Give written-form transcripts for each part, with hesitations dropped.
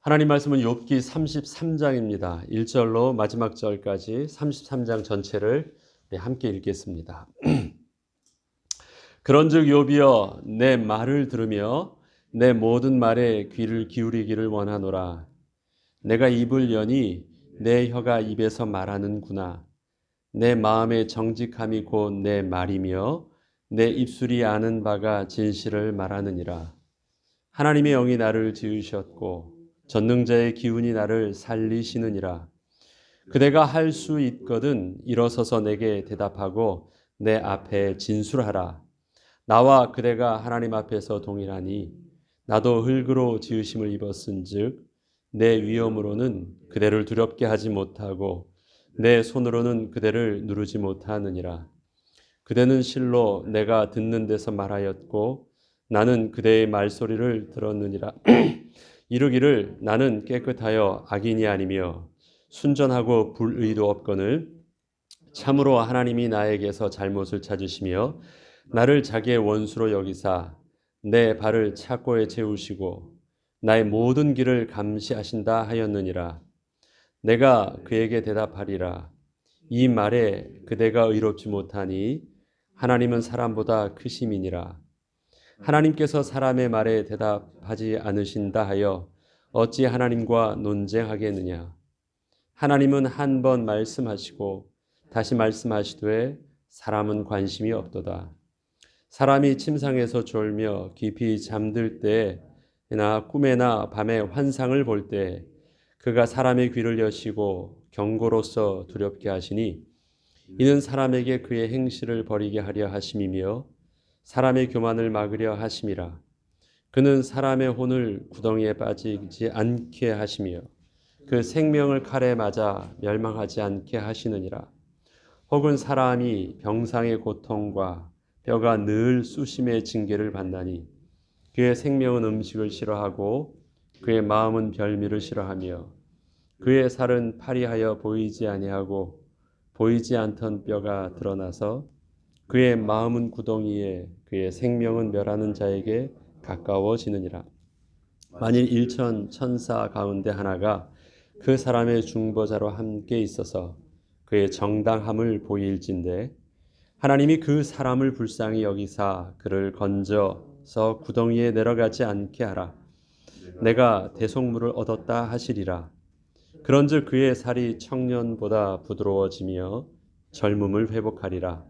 하나님 말씀은 욥기 33장입니다. 1절로 마지막 절까지 33장 전체를 함께 읽겠습니다. 그런즉 욥이여 내 말을 들으며 내 모든 말에 귀를 기울이기를 원하노라. 내가 입을 여니 내 혀가 입에서 말하는구나. 내 마음의 정직함이 곧 내 말이며 내 입술이 아는 바가 진실을 말하느니라. 하나님의 영이 나를 지으셨고 전능자의 기운이 나를 살리시느니라. 그대가 할 수 있거든 일어서서 내게 대답하고 내 앞에 진술하라. 나와 그대가 하나님 앞에서 동일하니 나도 흙으로 지으심을 입었은즉 내 위엄으로는 그대를 두렵게 하지 못하고 내 손으로는 그대를 누르지 못하느니라. 그대는 실로 내가 듣는 데서 말하였고 나는 그대의 말소리를 들었느니라. 이르기를 나는 깨끗하여 악인이 아니며 순전하고 불의도 없거늘 참으로 하나님이 나에게서 잘못을 찾으시며 나를 자기의 원수로 여기사 내 발을 착고에 채우시고 나의 모든 길을 감시하신다 하였느니라. 내가 그에게 대답하리라. 이 말에 그대가 의롭지 못하니 하나님은 사람보다 크심이니라. 하나님께서 사람의 말에 대답하지 않으신다 하여 어찌 하나님과 논쟁하겠느냐. 하나님은 한 번 말씀하시고 다시 말씀하시되 사람은 관심이 없도다. 사람이 침상에서 졸며 깊이 잠들 때나 꿈에나 밤에 환상을 볼 때 그가 사람의 귀를 여시고 경고로서 두렵게 하시니 이는 사람에게 그의 행실을 버리게 하려 하심이며 사람의 교만을 막으려 하심이라. 그는 사람의 혼을 구덩이에 빠지지 않게 하시며 그 생명을 칼에 맞아 멸망하지 않게 하시느니라. 혹은 사람이 병상의 고통과 뼈가 늘 수심의 징계를 받나니 그의 생명은 음식을 싫어하고 그의 마음은 별미를 싫어하며 그의 살은 파리하여 보이지 아니하고 보이지 않던 뼈가 드러나서 그의 마음은 구덩이에 그의 생명은 멸하는 자에게 가까워지느니라. 만일 일천 천사 가운데 하나가 그 사람의 중보자로 함께 있어서 그의 정당함을 보일진대 하나님이 그 사람을 불쌍히 여기사 그를 건져서 구덩이에 내려가지 않게 하라. 내가 대속물을 얻었다 하시리라. 그런즉 그의 살이 청년보다 부드러워지며 젊음을 회복하리라.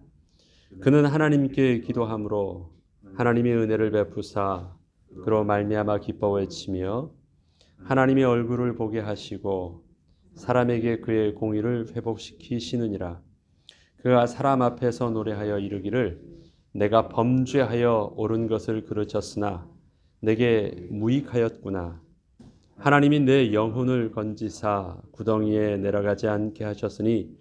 그는 하나님께 기도함으로 하나님의 은혜를 베푸사 그로 말미암아 기뻐 외치며 하나님의 얼굴을 보게 하시고 사람에게 그의 공의를 회복시키시느니라. 그가 사람 앞에서 노래하여 이르기를 내가 범죄하여 옳은 것을 그르쳤으나 내게 무익하였구나. 하나님이 내 영혼을 건지사 구덩이에 내려가지 않게 하셨으니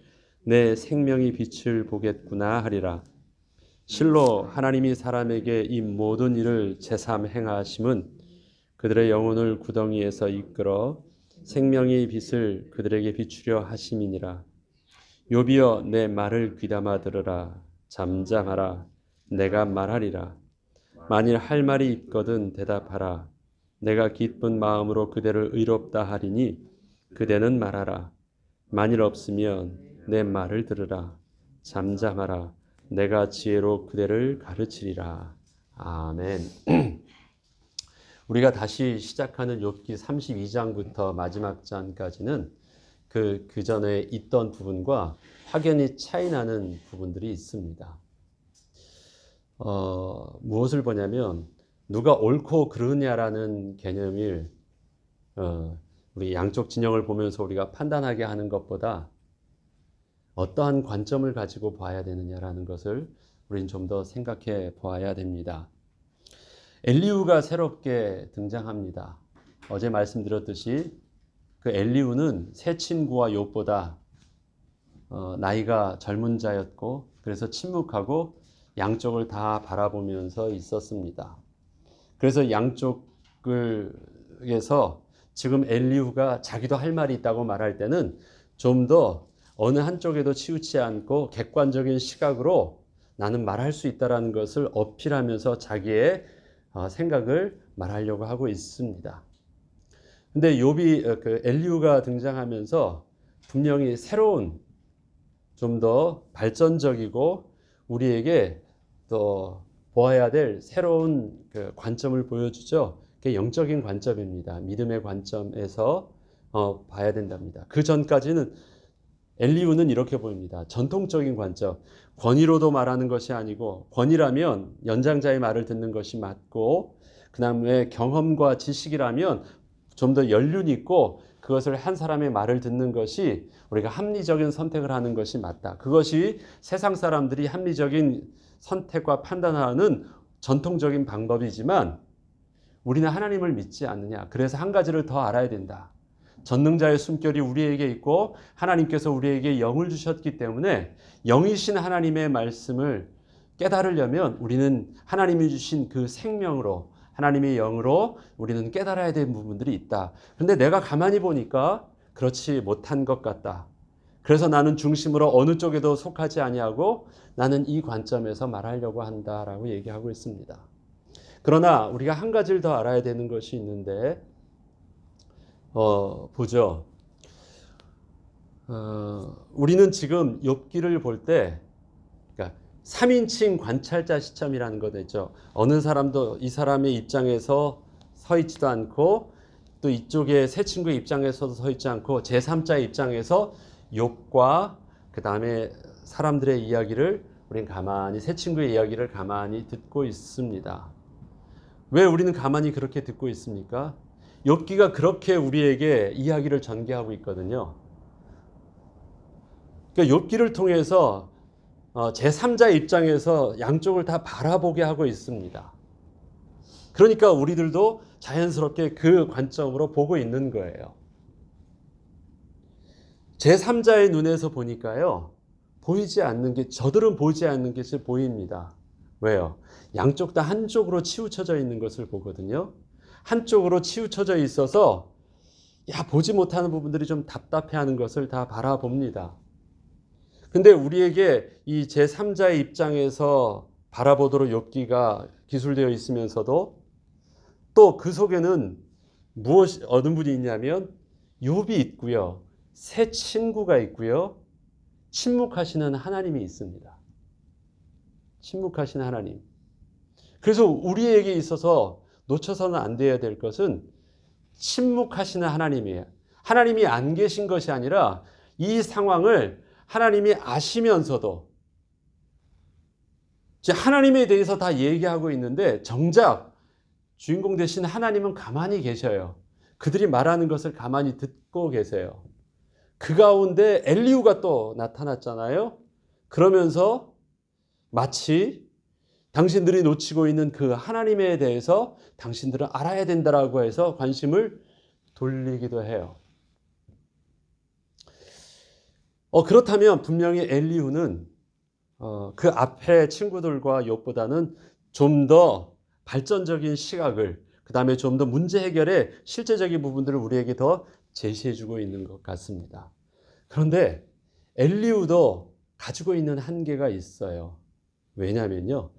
내 생명이 빛을 보겠구나 하리라. 실로 하나님이 사람에게 이 모든 일을 제삼 행하심은 그들의 영혼을 구덩이에서 이끌어 생명의 빛을 그들에게 비추려 하심이니라. 욥이여 내 말을 귀담아 들으라. 잠잠하라. 내가 말하리라. 만일 할 말이 있거든 대답하라. 내가 기쁜 마음으로 그대를 의롭다 하리니 그대는 말하라. 만일 없으면 내 말을 들으라. 잠잠하라. 내가 지혜로 그대를 가르치리라. 아멘. 우리가 다시 시작하는 욥기 32장부터 마지막 장까지는 그 전에 있던 부분과 확연히 차이 나는 부분들이 있습니다. 무엇을 보냐면 누가 옳고 그르냐라는 개념을 우리 양쪽 진영을 보면서 우리가 판단하게 하는 것보다 어떠한 관점을 가지고 봐야 되느냐라는 것을 우리는 좀 더 생각해 보아야 됩니다. 엘리후가 새롭게 등장합니다. 어제 말씀드렸듯이 그 엘리후는 새 친구와 욥보다 나이가 젊은 자였고 그래서 침묵하고 양쪽을 다 바라보면서 있었습니다. 그래서 양쪽에서 지금 엘리후가 자기도 할 말이 있다고 말할 때는 좀 더 어느 한쪽에도 치우치 않고 객관적인 시각으로 나는 말할 수 있다는 것을 어필하면서 자기의 생각을 말하려고 하고 있습니다. 근데 욥이 그 엘리후가 등장하면서 분명히 새로운 좀 더 발전적이고 우리에게 또 보아야 될 새로운 그 관점을 보여주죠. 그게 영적인 관점입니다. 믿음의 관점에서 봐야 된답니다. 그 전까지는 엘리후는 이렇게 보입니다. 전통적인 관점, 권위로도 말하는 것이 아니고, 권위라면 연장자의 말을 듣는 것이 맞고, 그 다음에 경험과 지식이라면 좀 더 연륜 있고 그것을 한 사람의 말을 듣는 것이 우리가 합리적인 선택을 하는 것이 맞다. 그것이 세상 사람들이 합리적인 선택과 판단하는 전통적인 방법이지만 우리는 하나님을 믿지 않느냐. 그래서 한 가지를 더 알아야 된다. 전능자의 숨결이 우리에게 있고 하나님께서 우리에게 영을 주셨기 때문에 영이신 하나님의 말씀을 깨달으려면 우리는 하나님이 주신 그 생명으로 하나님의 영으로 우리는 깨달아야 되는 부분들이 있다. 그런데 내가 가만히 보니까 그렇지 못한 것 같다. 그래서 나는 중심으로 어느 쪽에도 속하지 아니하고 나는 이 관점에서 말하려고 한다라고 얘기하고 있습니다. 그러나 우리가 한 가지를 더 알아야 되는 것이 있는데 보죠. 우리는 지금 욥기를 볼 때, 그러니까 3인칭 관찰자 시점이라는 거 있죠. 어느 사람도 이 사람의 입장에서 서 있지도 않고, 또 이쪽에 새 친구의 입장에서도 서 있지 않고, 제3자의 입장에서 욥과 그 다음에 사람들의 이야기를 우리는 가만히, 새 친구의 이야기를 가만히 듣고 있습니다. 왜 우리는 가만히 그렇게 듣고 있습니까? 욥기가 그렇게 우리에게 이야기를 전개하고 있거든요. 그러니까 욥기를 통해서 제3자 입장에서 양쪽을 다 바라보게 하고 있습니다. 그러니까 우리들도 자연스럽게 그 관점으로 보고 있는 거예요. 제3자의 눈에서 보니까요, 보이지 않는 게, 저들은 보이지 않는 것이 보입니다. 왜요? 양쪽 다 한쪽으로 치우쳐져 있는 것을 보거든요. 한쪽으로 치우쳐져 있어서 보지 못하는 부분들이 좀 답답해하는 것을 다 바라봅니다. 근데 우리에게 이 제3자의 입장에서 바라보도록 욥기가 기술되어 있으면서도 또 그 속에는 어느 분이 있냐면 욥이 있고요. 새 친구가 있고요. 침묵하시는 하나님이 있습니다. 침묵하시는 하나님. 그래서 우리에게 있어서 놓쳐서는 안 돼야 될 것은 침묵하시는 하나님이에요. 하나님이 안 계신 것이 아니라 이 상황을 하나님이 아시면서도 하나님에 대해서 다 얘기하고 있는데 정작 주인공 대신 하나님은 가만히 계셔요. 그들이 말하는 것을 가만히 듣고 계세요. 그 가운데 엘리후가 또 나타났잖아요. 그러면서 마치 당신들이 놓치고 있는 그 하나님에 대해서 당신들은 알아야 된다라고 해서 관심을 돌리기도 해요. 그렇다면 분명히 엘리후는 그 앞에 친구들과 욥보다는 좀 더 발전적인 시각을, 그 다음에 좀 더 문제 해결의 실제적인 부분들을 우리에게 더 제시해주고 있는 것 같습니다. 그런데 엘리후도 가지고 있는 한계가 있어요. 왜냐면요,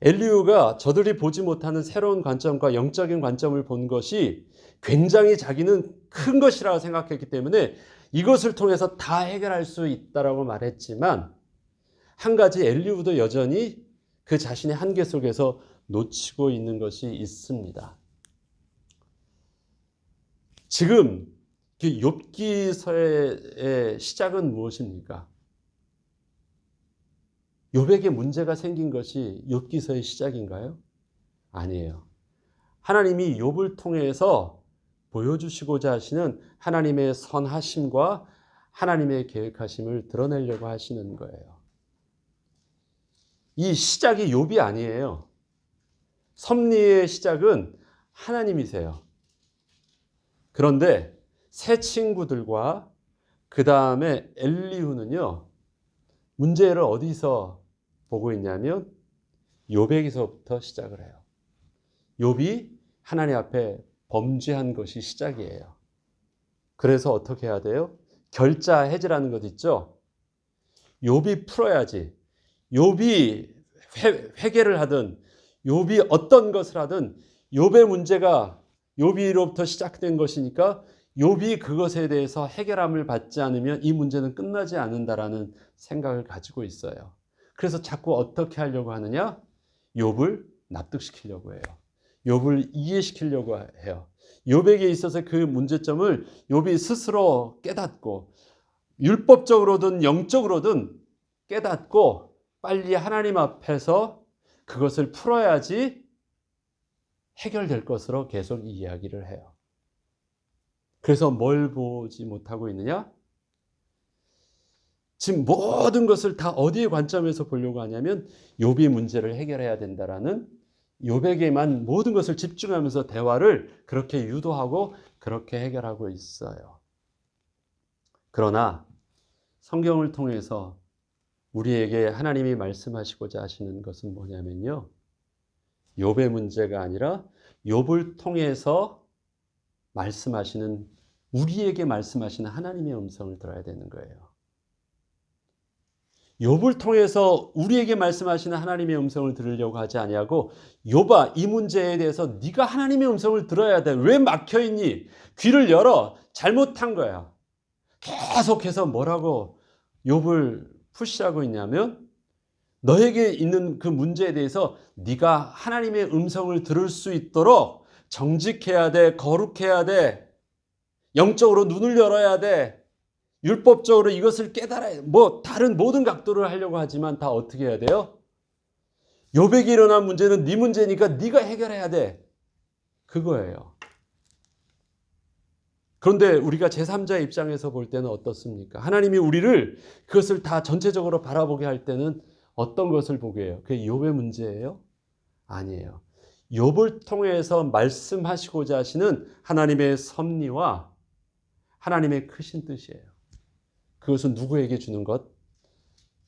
엘리후가 저들이 보지 못하는 새로운 관점과 영적인 관점을 본 것이 굉장히 자기는 큰 것이라고 생각했기 때문에 이것을 통해서 다 해결할 수 있다라고 말했지만 한 가지 엘리후도 여전히 그 자신의 한계 속에서 놓치고 있는 것이 있습니다. 지금 욥기서의 시작은 무엇입니까? 욥에게 문제가 생긴 것이 욥기서의 시작인가요? 아니에요. 하나님이 욥을 통해서 보여주시고자 하시는 하나님의 선하심과 하나님의 계획하심을 드러내려고 하시는 거예요. 이 시작이 욥이 아니에요. 섭리의 시작은 하나님이세요. 그런데 새 친구들과 그 다음에 엘리후는요, 문제를 어디서 보고 있냐면 욥에게서부터 시작을 해요. 욥이 하나님 앞에 범죄한 것이 시작이에요. 그래서 어떻게 해야 돼요? 결자 해지라는 것 있죠. 욥이 풀어야지. 욥이 회개를 하든 욥이 어떤 것을 하든 욥의 문제가 욥이로부터 시작된 것이니까 욥이 그것에 대해서 해결함을 받지 않으면 이 문제는 끝나지 않는다라는 생각을 가지고 있어요. 그래서 자꾸 어떻게 하려고 하느냐? 욥을 납득시키려고 해요. 욥을 이해시키려고 해요. 욥에게 있어서 그 문제점을 욥이 스스로 깨닫고 율법적으로든 영적으로든 깨닫고 빨리 하나님 앞에서 그것을 풀어야지 해결될 것으로 계속 이야기를 해요. 그래서 뭘 보지 못하고 있느냐? 지금 모든 것을 다 어디의 관점에서 보려고 하냐면 욥이 문제를 해결해야 된다라는 욥에게만 모든 것을 집중하면서 대화를 그렇게 유도하고 그렇게 해결하고 있어요. 그러나 성경을 통해서 우리에게 하나님이 말씀하시고자 하시는 것은 뭐냐면요. 욥의 문제가 아니라 욥을 통해서 말씀하시는 우리에게 말씀하시는 하나님의 음성을 들어야 되는 거예요. 욥을 통해서 우리에게 말씀하시는 하나님의 음성을 들으려고 하지 아니하고 욥아 이 문제에 대해서 네가 하나님의 음성을 들어야 돼. 왜 막혀 있니? 귀를 열어. 잘못한 거야. 계속해서 뭐라고 욥을 푸시하고 있냐면 너에게 있는 그 문제에 대해서 네가 하나님의 음성을 들을 수 있도록 정직해야 돼. 거룩해야 돼. 영적으로 눈을 열어야 돼. 율법적으로 이것을 깨달아야 돼. 다른 모든 각도를 하려고 하지만 다 어떻게 해야 돼요? 욥에게 일어난 문제는 네 문제니까 네가 해결해야 돼. 그거예요. 그런데 우리가 제3자의 입장에서 볼 때는 어떻습니까? 하나님이 우리를 그것을 다 전체적으로 바라보게 할 때는 어떤 것을 보게 해요? 그게 욥의 문제예요? 아니에요. 욥을 통해서 말씀하시고자 하시는 하나님의 섭리와 하나님의 크신 뜻이에요. 그것은 누구에게 주는 것?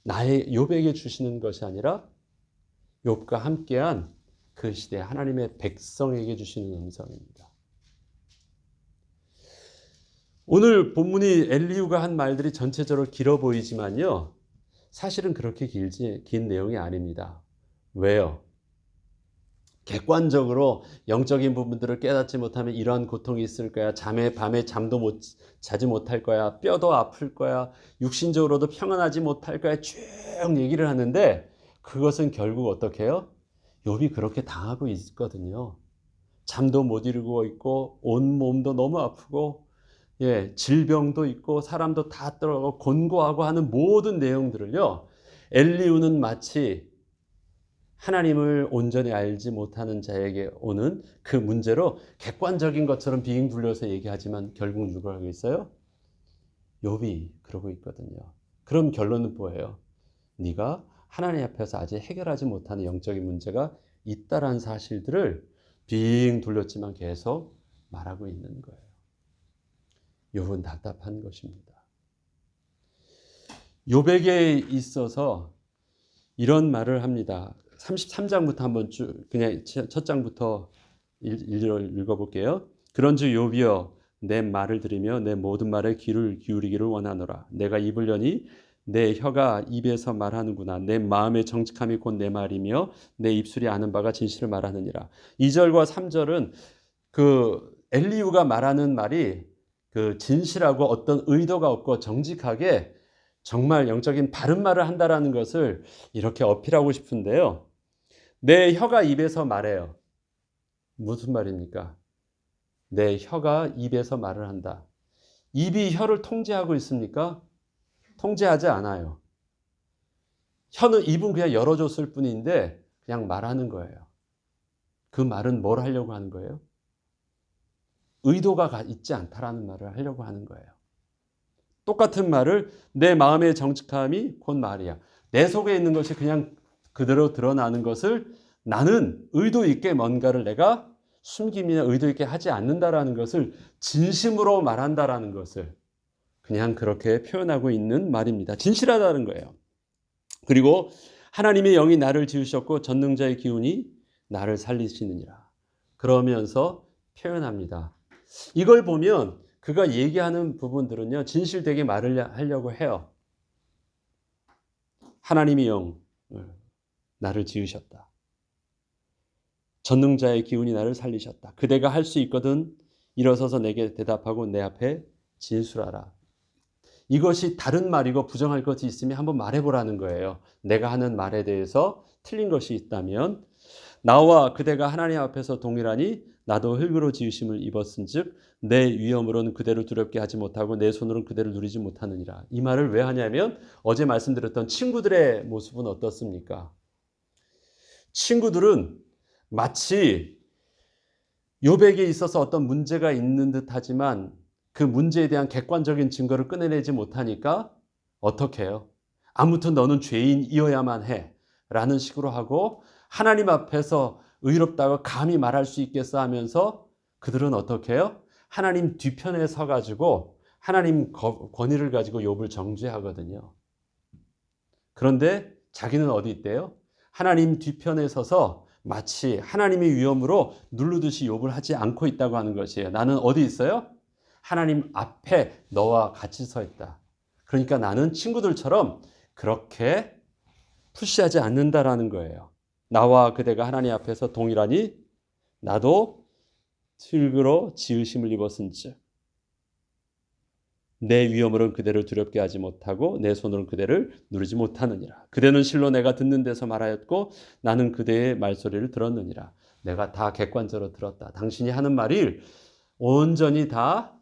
나의 욥에게 주시는 것이 아니라 욥과 함께한 그 시대 하나님의 백성에게 주시는 음성입니다. 오늘 본문이 엘리후가 한 말들이 전체적으로 길어 보이지만요. 사실은 그렇게 긴 내용이 아닙니다. 왜요? 객관적으로 영적인 부분들을 깨닫지 못하면 이러한 고통이 있을 거야. 밤에 잠도 자지 못할 거야. 뼈도 아플 거야. 육신적으로도 평안하지 못할 거야. 쭉 얘기를 하는데 그것은 결국 어떻게 해요? 욥이 그렇게 당하고 있거든요. 잠도 못 이루고 있고 온 몸도 너무 아프고 질병도 있고 사람도 다 떨어가고 곤고하고 하는 모든 내용들을요. 엘리후는 마치 하나님을 온전히 알지 못하는 자에게 오는 그 문제로 객관적인 것처럼 빙 둘러서 얘기하지만 결국 누가 하고 있어요? 욥이 그러고 있거든요. 그럼 결론은 뭐예요? 네가 하나님 앞에서 아직 해결하지 못하는 영적인 문제가 있다라는 사실들을 빙 둘렀지만 계속 말하고 있는 거예요. 욥은 답답한 것입니다. 욥에게 있어서 이런 말을 합니다. 33장부터 한번 쭉 그냥 첫 장부터 읽어볼게요. 그런즉 욥이여 내 말을 들으며 내 모든 말에 귀를 기울이기를 원하노라. 내가 입을 여니 내 혀가 입에서 말하는구나. 내 마음의 정직함이 곧 내 말이며 내 입술이 아는 바가 진실을 말하느니라. 2절과 3절은 그 엘리후가 말하는 말이 그 진실하고 어떤 의도가 없고 정직하게 정말 영적인 바른 말을 한다라는 것을 이렇게 어필하고 싶은데요. 내 혀가 입에서 말해요. 무슨 말입니까? 내 혀가 입에서 말을 한다. 입이 혀를 통제하고 있습니까? 통제하지 않아요. 입은 그냥 열어줬을 뿐인데 그냥 말하는 거예요. 그 말은 뭘 하려고 하는 거예요? 의도가 있지 않다라는 말을 하려고 하는 거예요. 똑같은 말을 내 마음의 정직함이 곧 말이야. 내 속에 있는 것이 그냥 그대로 드러나는 것을 나는 의도 있게 뭔가를 내가 숨김이나 의도 있게 하지 않는다라는 것을 진심으로 말한다라는 것을 그냥 그렇게 표현하고 있는 말입니다. 진실하다는 거예요. 그리고 하나님의 영이 나를 지으셨고 전능자의 기운이 나를 살리시느니라. 그러면서 표현합니다. 이걸 보면 그가 얘기하는 부분들은요. 진실되게 말을 하려고 해요. 하나님의 영 나를 지으셨다. 전능자의 기운이 나를 살리셨다. 그대가 할 수 있거든 일어서서 내게 대답하고 내 앞에 진술하라. 이것이 다른 말이고 부정할 것이 있으면 한번 말해보라는 거예요. 내가 하는 말에 대해서 틀린 것이 있다면 나와 그대가 하나님 앞에서 동일하니 나도 흙으로 지으심을 입었은즉 내 위엄으로는 그대를 두렵게 하지 못하고 내 손으로는 그대를 누리지 못하느니라. 이 말을 왜 하냐면 어제 말씀드렸던 친구들의 모습은 어떻습니까? 친구들은 마치 욥에게 있어서 어떤 문제가 있는 듯 하지만 그 문제에 대한 객관적인 증거를 꺼내내지 못하니까 어떻게 해요? 아무튼 너는 죄인이어야만 해 라는 식으로 하고 하나님 앞에서 의롭다고 감히 말할 수 있겠어 하면서 그들은 어떻게 해요? 하나님 뒤편에 서가지고 하나님 권위를 가지고 욥을 정죄하거든요. 그런데 자기는 어디 있대요? 하나님 뒤편에 서서 마치 하나님의 위엄으로 누르듯이 욥을 하지 않고 있다고 하는 것이에요. 나는 어디 있어요? 하나님 앞에 너와 같이 서 있다. 그러니까 나는 친구들처럼 그렇게 푸시하지 않는다라는 거예요. 나와 그대가 하나님 앞에서 동일하니 나도 흙으로 지으심을 입었은즉 내 위엄으로는 그대를 두렵게 하지 못하고 내 손으로는 그대를 누르지 못하느니라. 그대는 실로 내가 듣는 데서 말하였고 나는 그대의 말소리를 들었느니라. 내가 다 객관적으로 들었다. 당신이 하는 말을 온전히 다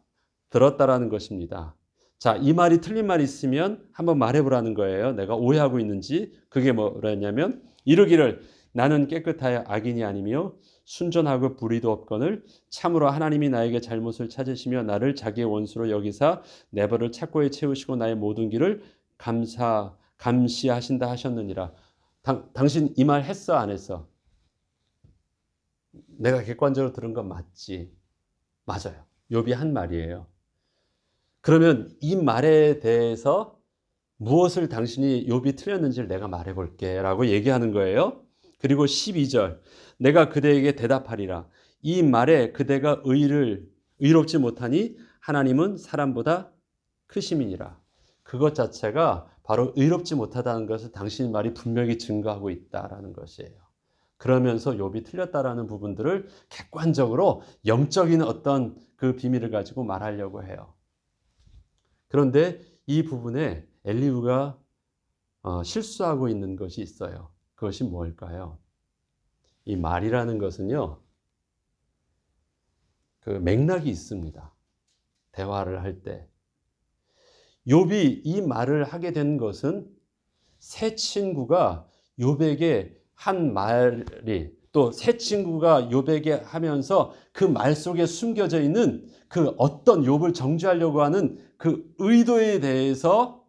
들었다라는 것입니다. 자, 이 말이 틀린 말이 있으면 한번 말해보라는 거예요. 내가 오해하고 있는지. 그게 뭐냐면 이르기를 나는 깨끗하여 악인이 아니며 순전하고 불의도 없거늘 참으로 하나님이 나에게 잘못을 찾으시며 나를 자기의 원수로 여기사 내 벌을 착고에 채우시고 나의 모든 길을 감시하신다 하셨느니라. 당신 이 말 했어 안 했어? 내가 객관적으로 들은 건 맞지. 맞아요. 욥이 한 말이에요. 그러면 이 말에 대해서 무엇을 당신이 욥이 틀렸는지를 내가 말해볼게 라고 얘기하는 거예요. 그리고 12절 내가 그대에게 대답하리라. 이 말에 그대가 의롭지 못하니 하나님은 사람보다 크심이니라. 그것 자체가 바로 의롭지 못하다는 것을 당신 말이 분명히 증거하고 있다라는 것이에요. 그러면서 욥이 틀렸다라는 부분들을 객관적으로 영적인 어떤 그 비밀을 가지고 말하려고 해요. 그런데 이 부분에 엘리후가 실수하고 있는 것이 있어요. 그것이 뭘까요? 이 말이라는 것은요, 그 맥락이 있습니다. 대화를 할 때. 욥이 이 말을 하게 된 것은 새 친구가 욥에게 한 말이 또 새 친구가 욥에게 하면서 그 말 속에 숨겨져 있는 그 어떤 욥을 정죄하려고 하는 그 의도에 대해서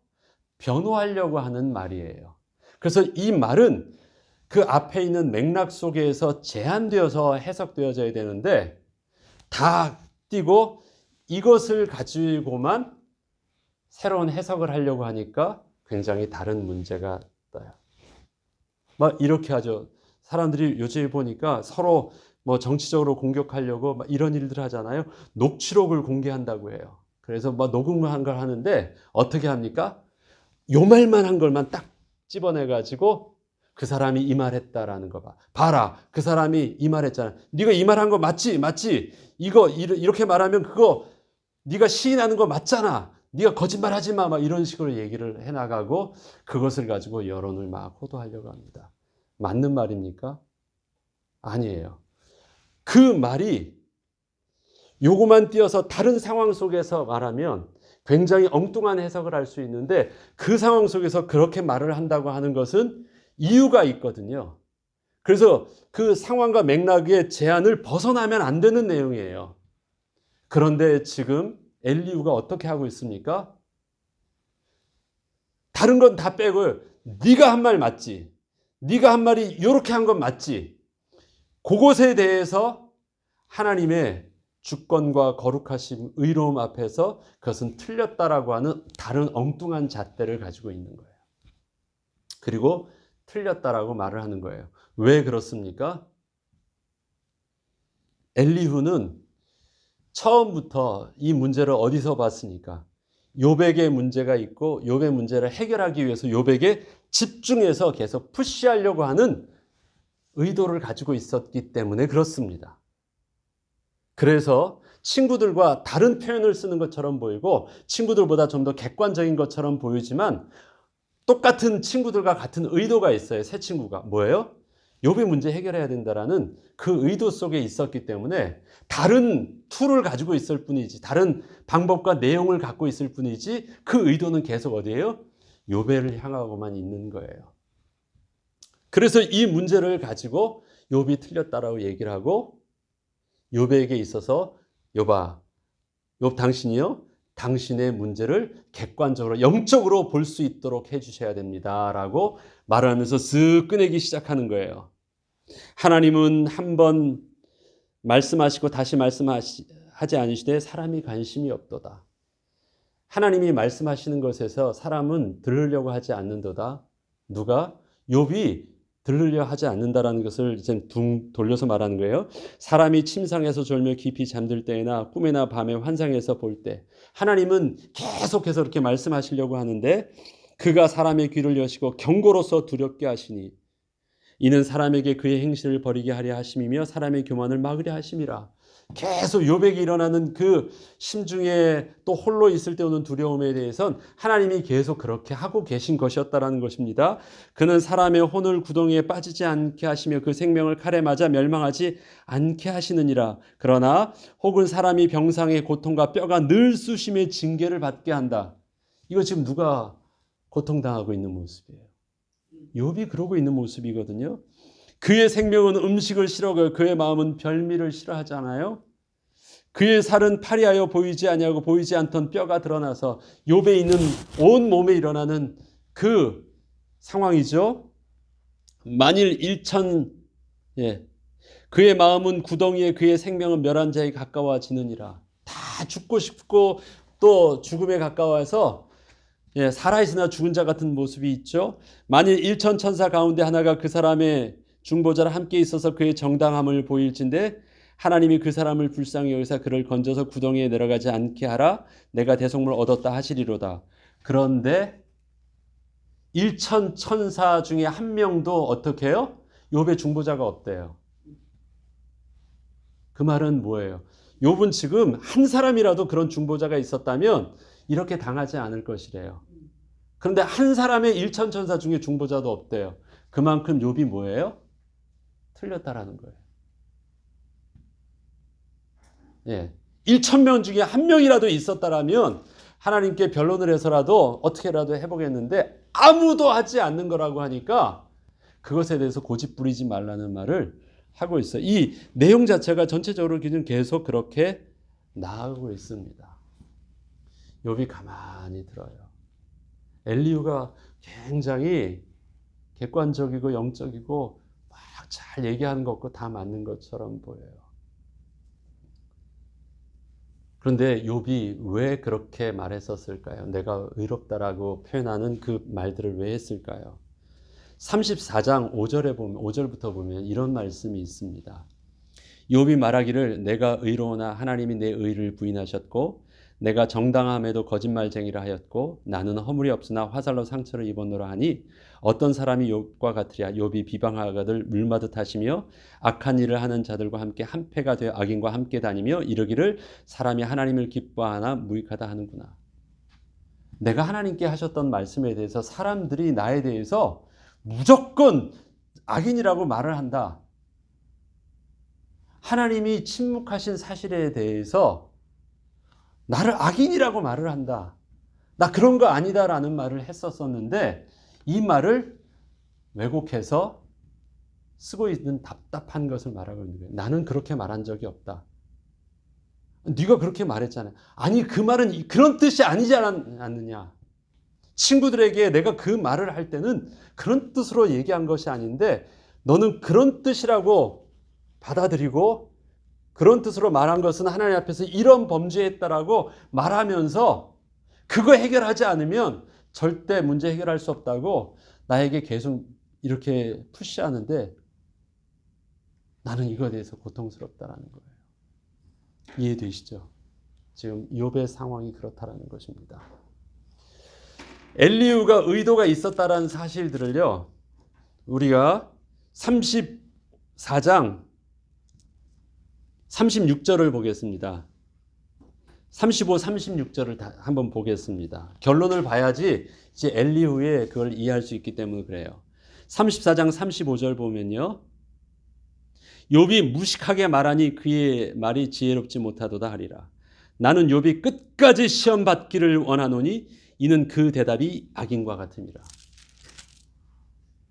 변호하려고 하는 말이에요. 그래서 이 말은 그 앞에 있는 맥락 속에서 제한되어서 해석되어져야 되는데 다 띄고 이것을 가지고만 새로운 해석을 하려고 하니까 굉장히 다른 문제가 떠요. 막 이렇게 하죠. 사람들이 요즘에 보니까 서로 뭐 정치적으로 공격하려고 막 이런 일들 하잖아요. 녹취록을 공개한다고 해요. 그래서 막 녹음한 걸 하는데 어떻게 합니까? 요 말만 한 걸만 딱 집어내가지고 그 사람이 이 말했다라는 거 봐. 봐라, 그 사람이 이 말했잖아. 네가 이 말한 거 맞지? 맞지? 이거 이렇게 말하면 그거 네가 시인하는 거 맞잖아. 네가 거짓말하지 마. 막 이런 식으로 얘기를 해나가고 그것을 가지고 여론을 막 호도하려고 합니다. 맞는 말입니까? 아니에요. 그 말이 요거만 띄어서 다른 상황 속에서 말하면 굉장히 엉뚱한 해석을 할 수 있는데 그 상황 속에서 그렇게 말을 한다고 하는 것은 이유가 있거든요. 그래서 그 상황과 맥락의 제한을 벗어나면 안 되는 내용이에요. 그런데 지금 엘리후가 어떻게 하고 있습니까? 다른 건 다 빼고 네가 한 말 맞지? 네가 한 말이 이렇게 한 건 맞지? 그것에 대해서 하나님의 주권과 거룩하심, 의로움 앞에서 그것은 틀렸다라고 하는 다른 엉뚱한 잣대를 가지고 있는 거예요. 그리고 틀렸다라고 말을 하는 거예요. 왜 그렇습니까? 엘리후는 처음부터 이 문제를 어디서 봤습니까? 욥에게 문제가 있고 욥의 문제를 해결하기 위해서 욥에게 집중해서 계속 푸시하려고 하는 의도를 가지고 있었기 때문에 그렇습니다. 그래서 친구들과 다른 표현을 쓰는 것처럼 보이고 친구들보다 좀 더 객관적인 것처럼 보이지만 똑같은 친구들과 같은 의도가 있어요. 새 친구가. 뭐예요? 욥의 문제 해결해야 된다라는 그 의도 속에 있었기 때문에 다른 툴을 가지고 있을 뿐이지, 다른 방법과 내용을 갖고 있을 뿐이지 그 의도는 계속 어디예요? 욥을 향하고만 있는 거예요. 그래서 이 문제를 가지고 욥이 틀렸다라고 얘기를 하고 욥에게 있어서 욥아, 욥 당신이요? 당신의 문제를 객관적으로 영적으로 볼 수 있도록 해주셔야 됩니다 라고 말을 하면서 쓱 꺼내기 시작하는 거예요. 하나님은 한번 말씀하시고 다시 말씀하지 않으시되 사람이 관심이 없도다. 하나님이 말씀하시는 것에서 사람은 들으려고 하지 않는도다. 누가? 욥이 들으려 하지 않는다라는 것을 이제 돌려서 말하는 거예요. 사람이 침상에서 졸며 깊이 잠들 때나 꿈이나 밤에 환상에서 볼 때 하나님은 계속해서 이렇게 말씀하시려고 하는데 그가 사람의 귀를 여시고 경고로서 두렵게 하시니 이는 사람에게 그의 행실을 버리게 하려 하심이며 사람의 교만을 막으려 하심이라. 계속 욥에게 일어나는 그 심중에 또 홀로 있을 때 오는 두려움에 대해서는 하나님이 계속 그렇게 하고 계신 것이었다라는 것입니다. 그는 사람의 혼을 구덩이에 빠지지 않게 하시며 그 생명을 칼에 맞아 멸망하지 않게 하시느니라. 그러나 혹은 사람이 병상의 고통과 뼈가 늘 쑤심의 징계를 받게 한다. 이거 지금 누가 고통당하고 있는 모습이에요? 욥이 그러고 있는 모습이거든요. 그의 생명은 음식을 싫어하고 그의 마음은 별미를 싫어하잖아요. 그의 살은 파리하여 보이지 아니하고 보이지 않던 뼈가 드러나서 욥에 있는 온 몸에 일어나는 그 상황이죠. 만일 그의 마음은 구덩이에 그의 생명은 멸한 자에 가까워지느니라. 다 죽고 싶고 또 죽음에 가까워서 살아있으나 죽은 자 같은 모습이 있죠. 만일 1천 천사 가운데 하나가 그 사람의 중보자랑 함께 있어서 그의 정당함을 보일진데 하나님이 그 사람을 불쌍히 여기사 그를 건져서 구덩이에 내려가지 않게 하라. 내가 대속물 얻었다 하시리로다. 그런데 1천 천사 중에 한 명도 어떻게 해요? 욥의 중보자가 없대요. 그 말은 뭐예요? 욥은 지금 한 사람이라도 그런 중보자가 있었다면 이렇게 당하지 않을 것이래요. 그런데 한 사람의 1천 천사 중에 중보자도 없대요. 그만큼 욥이 뭐예요? 틀렸다라는 거예요. 1,000명 중에 한 명이라도 있었다라면 하나님께 변론을 해서라도 어떻게라도 해보겠는데 아무도 하지 않는 거라고 하니까 그것에 대해서 고집 부리지 말라는 말을 하고 있어요. 이 내용 자체가 전체적으로 계속 그렇게 나아가고 있습니다. 욥이 가만히 들어요. 엘리후가 굉장히 객관적이고 영적이고 막 잘 얘기하는 것과 다 맞는 것처럼 보여요. 그런데 욥이 왜 그렇게 말했었을까요? 내가 의롭다라고 표현하는 그 말들을 왜 했을까요? 34장 5절부터 보면 이런 말씀이 있습니다. 욥이 말하기를 내가 의로우나 하나님이 내 의를 부인하셨고 내가 정당함에도 거짓말쟁이라 하였고 나는 허물이 없으나 화살로 상처를 입었노라 하니 어떤 사람이 욥과 같으랴. 욥이 비방하거들 물마듯 하시며 악한 일을 하는 자들과 함께 한패가 되어 악인과 함께 다니며 이르기를 사람이 하나님을 기뻐하나 무익하다 하는구나. 내가 하나님께 하셨던 말씀에 대해서 사람들이 나에 대해서 무조건 악인이라고 말을 한다. 하나님이 침묵하신 사실에 대해서 나를 악인이라고 말을 한다. 나 그런 거 아니다라는 말을 했었었는데 이 말을 왜곡해서 쓰고 있는 답답한 것을 말하고 있는 거예요. 나는 그렇게 말한 적이 없다. 네가 그렇게 말했잖아요. 아니 그 말은 그런 뜻이 아니지 않느냐. 친구들에게 내가 그 말을 할 때는 그런 뜻으로 얘기한 것이 아닌데 너는 그런 뜻이라고 받아들이고 그런 뜻으로 말한 것은 하나님 앞에서 이런 범죄했다라고 말하면서 그거 해결하지 않으면 절대 문제 해결할 수 없다고 나에게 계속 이렇게 푸시하는데 나는 이거에 대해서 고통스럽다라는 거예요. 이해되시죠? 지금 욥의 상황이 그렇다라는 것입니다. 엘리후가 의도가 있었다라는 사실들을요, 우리가 4장 36절을 보겠습니다. 35, 36절을 한번 보겠습니다. 결론을 봐야지 이제 엘리후에 그걸 이해할 수 있기 때문에 그래요. 34장 35절 보면요. 욥이 무식하게 말하니 그의 말이 지혜롭지 못하도다 하리라. 나는 욥이 끝까지 시험 받기를 원하노니 이는 그 대답이 악인과 같음이라.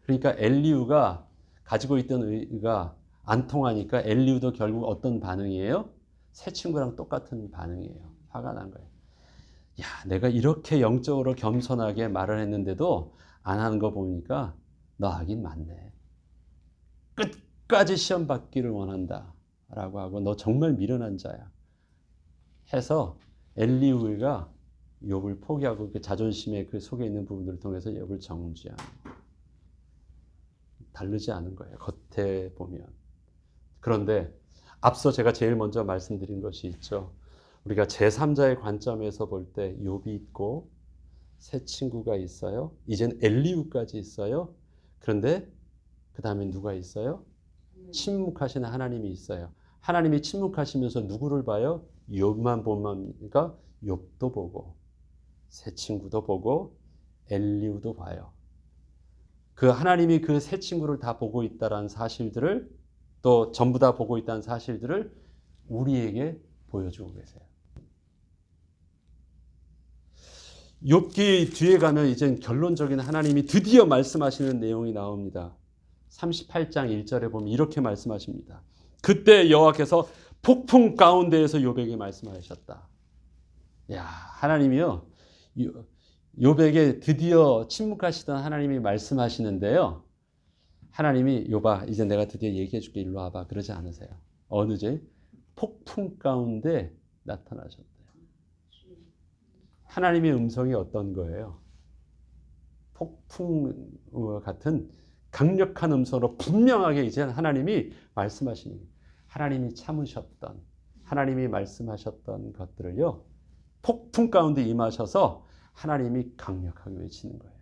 그러니까 엘리후가 가지고 있던 의가 안 통하니까 엘리후도 결국 어떤 반응이에요? 새 친구랑 똑같은 반응이에요. 화가 난 거예요. 야, 내가 이렇게 영적으로 겸손하게 말을 했는데도 안 하는 거 보니까 너 악인 맞네. 끝까지 시험 받기를 원한다 라고 하고 너 정말 미련한 자야 해서 엘리후가 욥을 포기하고 그 자존심의 그 속에 있는 부분들을 통해서 욥을 정죄하는, 다르지 않은 거예요. 겉에 보면. 그런데 앞서 제가 제일 먼저 말씀드린 것이 있죠. 우리가 제3자의 관점에서 볼 때 욥이 있고 새 친구가 있어요. 이젠 엘리후까지 있어요. 그런데 그 다음에 누가 있어요? 침묵하시는 하나님이 있어요. 하나님이 침묵하시면서 누구를 봐요? 욥만 보니까 욥도 보고 새 친구도 보고 엘리후도 봐요. 그 하나님이 그 새 친구를 다 보고 있다는 사실들을, 또 전부 다 보고 있다는 사실들을 우리에게 보여주고 계세요. 욥기 뒤에 가면 이제 결론적인 하나님이 드디어 말씀하시는 내용이 나옵니다. 38장 1절에 보면 이렇게 말씀하십니다. 그때 여호와께서 폭풍 가운데에서 욥에게 말씀하셨다. 야, 하나님이요, 욥에게 드디어 침묵하시던 하나님이 말씀하시는데요. 하나님이 욥아, 이제 내가 드디어 얘기해 줄게. 일로 와봐. 그러지 않으세요. 어느 제 폭풍 가운데 나타나셨대요. 하나님의 음성이 어떤 거예요? 폭풍 같은 강력한 음성으로 분명하게 이제 하나님이 말씀하시는, 하나님이 참으셨던, 하나님이 말씀하셨던 것들을요, 폭풍 가운데 임하셔서 하나님이 강력하게 외치는 거예요.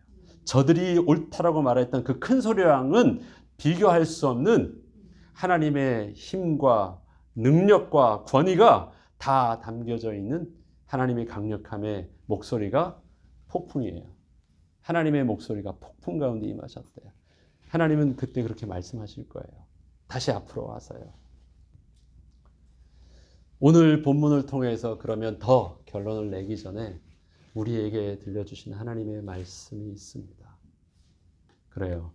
저들이 옳다라고 말했던 그 큰 소리랑은 비교할 수 없는 하나님의 힘과 능력과 권위가 다 담겨져 있는 하나님의 강력함의 목소리가 폭풍이에요. 하나님의 목소리가 폭풍 가운데 임하셨대요. 하나님은 그때 그렇게 말씀하실 거예요. 다시 앞으로 와서요. 오늘 본문을 통해서 그러면 더 결론을 내기 전에 우리에게 들려주신 하나님의 말씀이 있습니다. 그래요.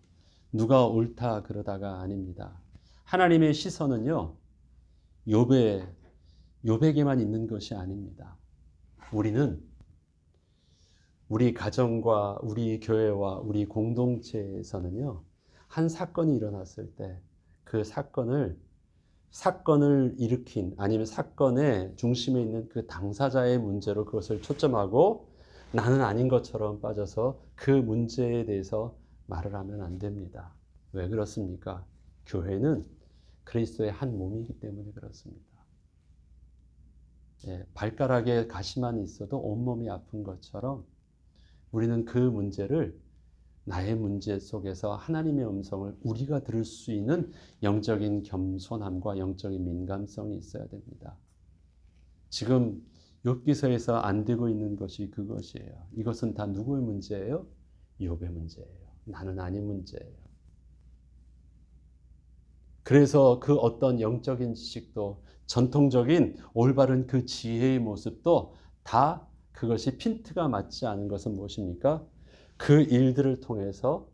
누가 옳다 그러다가 아닙니다. 하나님의 시선은요, 욥에게만 있는 것이 아닙니다. 우리는 우리 가정과 우리 교회와 우리 공동체에서는요, 한 사건이 일어났을 때 그 사건을 일으킨, 아니면 사건의 중심에 있는 그 당사자의 문제로 그것을 초점하고 나는 아닌 것처럼 빠져서 그 문제에 대해서 말을 하면 안 됩니다. 왜 그렇습니까? 교회는 그리스도의 한 몸이기 때문에 그렇습니다. 발가락에 가시만 있어도 온몸이 아픈 것처럼 우리는 그 문제를, 나의 문제 속에서 하나님의 음성을 우리가 들을 수 있는 영적인 겸손함과 영적인 민감성이 있어야 됩니다. 지금 욥기서에서 안 되고 있는 것이 그것이에요. 이것은 다 누구의 문제예요? 욥의 문제예요. 나는 아닌 문제예요. 그래서 그 어떤 영적인 지식도, 전통적인 올바른 그 지혜의 모습도 다 그것이 핀트가 맞지 않은 것은 무엇입니까? 그 일들을 통해서,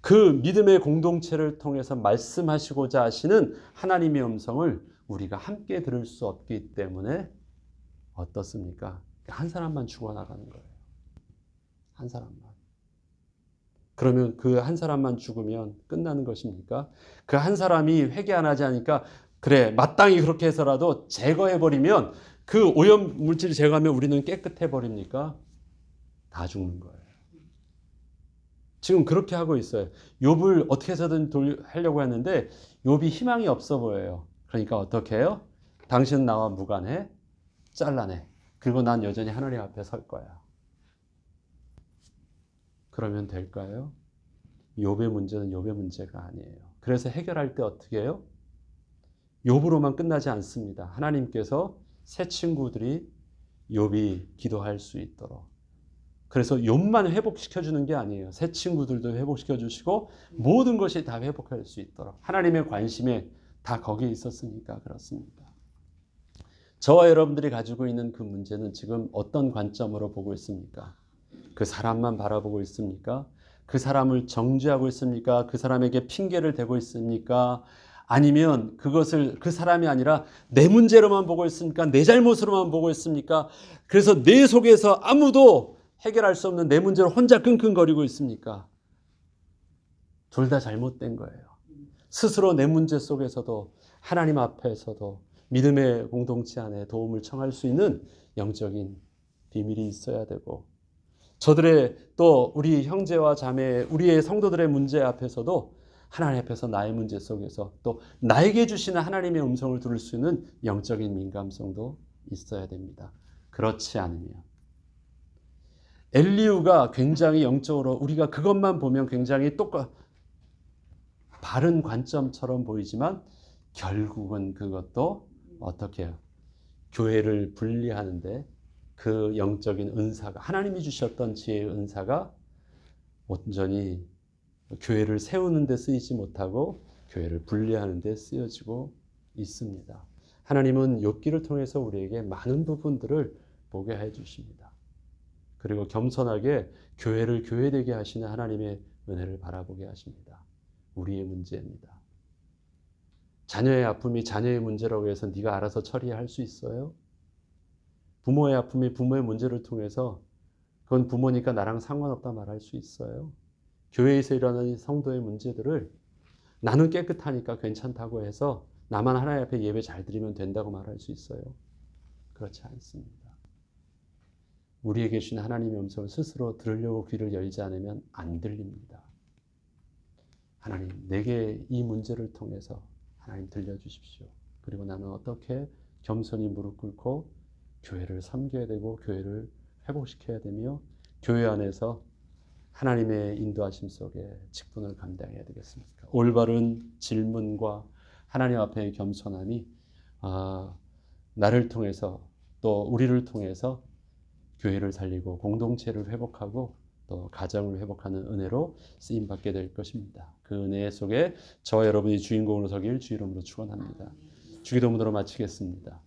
그 믿음의 공동체를 통해서 말씀하시고자 하시는 하나님의 음성을 우리가 함께 들을 수 없기 때문에 어떻습니까? 한 사람만 죽어나가는 거예요. 한 사람만. 그러면 그 한 사람만 죽으면 끝나는 것입니까? 그 한 사람이 회개 안 하지 않으니까 그래, 마땅히 그렇게 해서라도 제거해버리면, 그 오염 물질을 제거하면 우리는 깨끗해버립니까? 다 죽는 거예요. 지금 그렇게 하고 있어요. 욥을 어떻게 해서든 하려고 했는데 욥이 희망이 없어 보여요. 그러니까 어떻게 해요? 당신은 나와 무관해? 잘라내. 그리고 난 여전히 하나님 앞에 설 거야. 그러면 될까요? 욥의 문제는 욥의 문제가 아니에요. 그래서 해결할 때 어떻게 해요? 욥으로만 끝나지 않습니다. 하나님께서 새 친구들이 욥이 기도할 수 있도록. 그래서 욥만 회복시켜 주는 게 아니에요. 새 친구들도 회복시켜 주시고 모든 것이 다 회복할 수 있도록. 하나님의 관심에 다 거기에 있었으니까 그렇습니다. 저와 여러분들이 가지고 있는 그 문제는 지금 어떤 관점으로 보고 있습니까? 그 사람만 바라보고 있습니까? 그 사람을 정죄하고 있습니까? 그 사람에게 핑계를 대고 있습니까? 아니면 그것을 그 사람이 아니라 내 문제로만 보고 있습니까? 내 잘못으로만 보고 있습니까? 그래서 내 속에서 아무도 해결할 수 없는 내 문제로 혼자 끙끙거리고 있습니까? 둘 다 잘못된 거예요. 스스로 내 문제 속에서도 하나님 앞에서도 믿음의 공동체 안에 도움을 청할 수 있는 영적인 비밀이 있어야 되고, 저들의 또 우리 형제와 자매, 우리의 성도들의 문제 앞에서도 하나님 앞에서 나의 문제 속에서 또 나에게 주시는 하나님의 음성을 들을 수 있는 영적인 민감성도 있어야 됩니다. 그렇지 않으면 엘리후가 굉장히 영적으로 우리가 그것만 보면 굉장히 바른 관점처럼 보이지만 결국은 그것도 어떻게 해요? 교회를 분리하는데 그 영적인 은사가 하나님이 주셨던 지혜의 은사가 온전히 교회를 세우는 데 쓰이지 못하고 교회를 분리하는 데 쓰여지고 있습니다. 하나님은 욥기를 통해서 우리에게 많은 부분들을 보게 해 주십니다. 그리고 겸손하게 교회를 교회되게 하시는 하나님의 은혜를 바라보게 하십니다. 우리의 문제입니다. 자녀의 아픔이 자녀의 문제라고 해서 네가 알아서 처리할 수 있어요? 부모의 아픔이 부모의 문제를 통해서 그건 부모니까 나랑 상관없다 말할 수 있어요? 교회에서 일어나는 성도의 문제들을 나는 깨끗하니까 괜찮다고 해서 나만 하나님 앞에 예배 잘 드리면 된다고 말할 수 있어요? 그렇지 않습니다. 우리에게 주신 하나님의 음성을 스스로 들으려고 귀를 열지 않으면 안 들립니다. 하나님, 내게 이 문제를 통해서 하나님 들려주십시오. 그리고 나는 어떻게 겸손히 무릎 꿇고 교회를 섬겨야 되고 교회를 회복시켜야 되며 교회 안에서 하나님의 인도하심 속에 직분을 감당해야 되겠습니까? 올바른 질문과 하나님 앞에 겸손함이 나를 통해서 또 우리를 통해서 교회를 살리고 공동체를 회복하고 또 가정을 회복하는 은혜로 쓰임받게 될 것입니다. 그 은혜 속에 저와 여러분이 주인공으로 서길 주 이름으로 축원합니다. 주기도문으로 마치겠습니다.